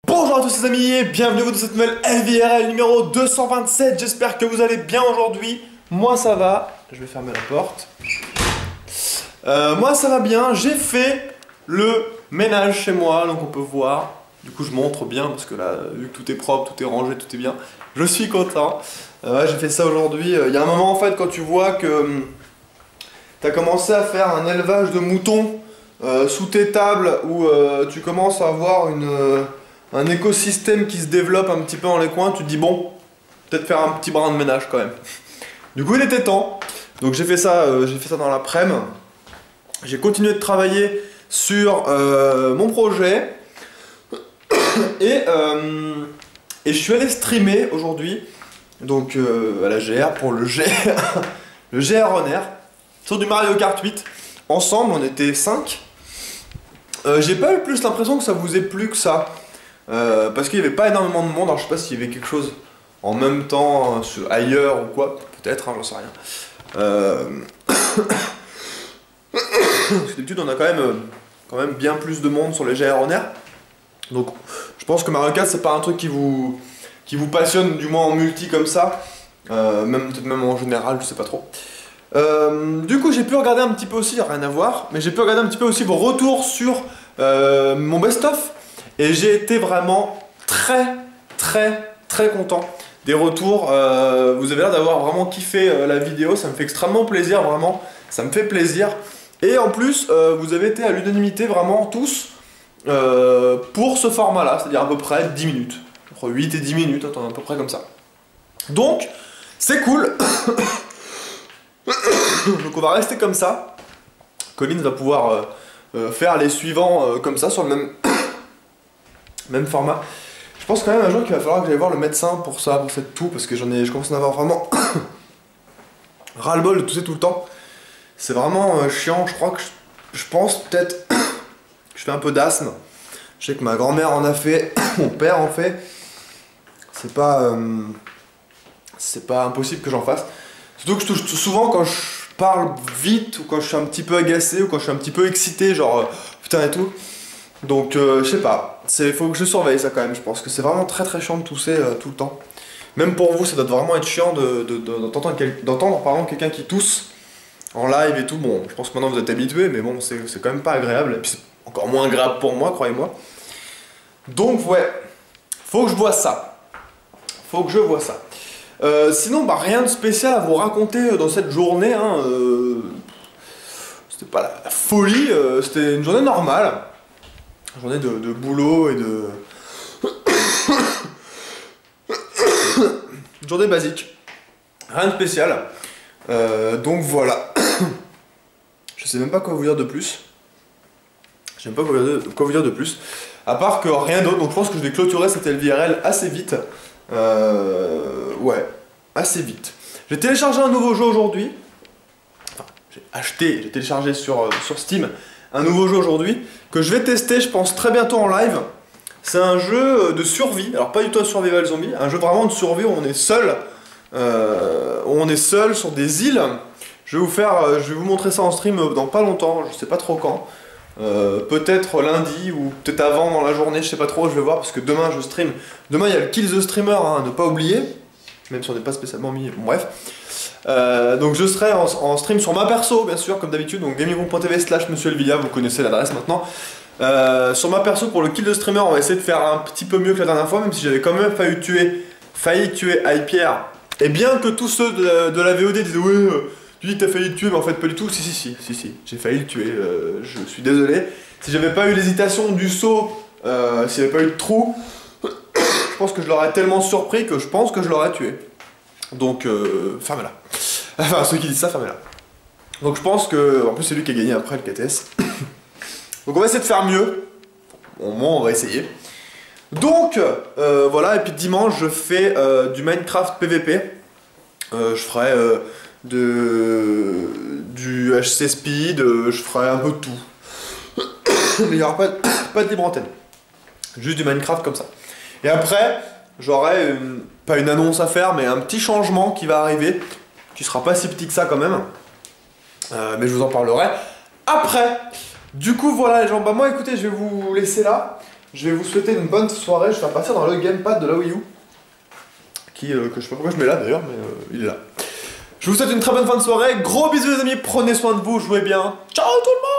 Bonjour à tous les amis et bienvenue dans cette nouvelle LVRL numéro 227. J'espère que vous allez bien aujourd'hui. Moi ça va. Je vais fermer la porte. Moi ça va bien. J'ai fait le ménage chez moi, donc on peut voir. Du coup je montre bien parce que là, vu que tout est propre, tout est rangé, tout est bien, je suis content. J'ai fait ça aujourd'hui. Il y a un moment en fait quand tu vois que tu as commencé à faire un élevage de moutons sous tes tables où tu commences à avoir un écosystème qui se développe un petit peu dans les coins, tu te dis bon, peut-être faire un petit brin de ménage quand même. Du coup il était temps, donc j'ai fait ça dans l'après-midi. J'ai continué de travailler sur mon projet et je suis allé streamer aujourd'hui, donc à la GR pour le GR Honor sur du Mario Kart 8. Ensemble on était 5. J'ai pas eu plus l'impression que ça vous ait plu que ça. Parce qu'il n'y avait pas énormément de monde, alors je sais pas s'il y avait quelque chose en même temps ailleurs ou quoi, peut-être, hein, j'en sais rien. Parce que d'habitude on a quand même bien plus de monde sur les GR Honor. Donc je pense que Mario Kart c'est pas un truc qui vous passionne, du moins en multi comme ça, peut-être même en général, je sais pas trop. Du coup j'ai pu regarder un petit peu aussi, rien à voir, mais j'ai pu regarder un petit peu aussi vos retours sur mon best-of. Et j'ai été vraiment très content des retours. Vous avez l'air d'avoir vraiment kiffé la vidéo, ça me fait extrêmement plaisir, vraiment, ça me fait plaisir. Et en plus, vous avez été à l'unanimité vraiment tous pour ce format-là, c'est-à-dire à peu près 10 minutes. Entre 8 et 10 minutes, attends, à peu près comme ça. Donc, c'est cool. Donc on va rester comme ça. Colin va pouvoir faire les suivants comme ça, sur le même format. Je pense quand même un jour qu'il va falloir que j'aille voir le médecin pour ça, pour cette toux, parce que je commence à en avoir vraiment ras-le-bol de tousser tout le temps. C'est vraiment chiant, je crois que je pense peut-être que je fais un peu d'asthme. Je sais que ma grand-mère en a fait, mon père en fait. C'est pas impossible que j'en fasse. Surtout que je touche souvent quand je parle vite, ou quand je suis un petit peu agacé, ou quand je suis un petit peu excité, genre putain et tout. Donc je sais pas, faut que je surveille ça quand même, je pense que c'est vraiment très chiant de tousser tout le temps. Même pour vous ça doit vraiment être chiant d'entendre pardon, quelqu'un qui tousse en live et tout. Bon, je pense que maintenant vous êtes habitués, mais bon c'est quand même pas agréable, et puis c'est encore moins agréable pour moi, croyez-moi. Donc ouais, faut que je vois ça. Sinon bah rien de spécial à vous raconter dans cette journée, hein. C'était pas la folie, c'était une journée normale. Journée de boulot et de... journée basique. Rien de spécial. Donc voilà. Je sais même pas quoi vous dire de plus. À part que rien d'autre. Donc je pense que je vais clôturer cette LVRL assez vite. Ouais, assez vite. J'ai téléchargé un nouveau jeu aujourd'hui. Enfin, j'ai téléchargé sur Steam un nouveau jeu aujourd'hui que je vais tester, je pense, très bientôt en live. C'est un jeu de survie, alors pas du tout un survival zombie, un jeu vraiment de survie où on est seul, sur des îles. Je vais vous montrer ça en stream dans pas longtemps, je sais pas trop quand. Peut-être lundi ou peut-être avant dans la journée, je sais pas trop, je vais voir parce que demain je stream. Demain il y a le Kill the Streamer, hein, à ne pas oublier, même si on n'est pas spécialement mis, bon, bref. Donc je serai en stream sur ma perso bien sûr comme d'habitude, donc gamingroom.tv/MonsieurElvilla, vous connaissez l'adresse maintenant. Sur ma perso pour le Kill the Streamer on va essayer de faire un petit peu mieux que la dernière fois, même si j'avais quand même failli tuer Hypierre. Et bien que tous ceux de la VOD disaient ouais, tu dis que t'as failli le tuer mais en fait pas du tout, si, j'ai failli le tuer, je suis désolé. Si j'avais pas eu l'hésitation du saut, s'il n'y avait pas eu de trou, je pense que je l'aurais tellement surpris que je pense que je l'aurais tué. Donc fermez-la. Enfin ceux qui disent ça, fermez-la. Donc je pense que, en plus c'est lui qui a gagné après le KTS. Donc on va essayer de faire mieux. Au moins on va essayer. Donc voilà, et puis dimanche je fais du Minecraft PVP. Je ferai du HC Speed, je ferai un peu de tout. Mais il n'y aura pas de libre antenne. Juste du Minecraft comme ça. Et après, j'aurai pas une annonce à faire, mais un petit changement qui va arriver, qui sera pas si petit que ça quand même. Mais je vous en parlerai après. Du coup voilà les gens, bah moi écoutez je vais vous laisser là. Je vais vous souhaiter une bonne soirée. Je vais partir dans le gamepad de la Wii U. Que je sais pas pourquoi je mets là d'ailleurs, mais il est là. Je vous souhaite une très bonne fin de soirée. Gros bisous les amis, prenez soin de vous, jouez bien. Ciao tout le monde!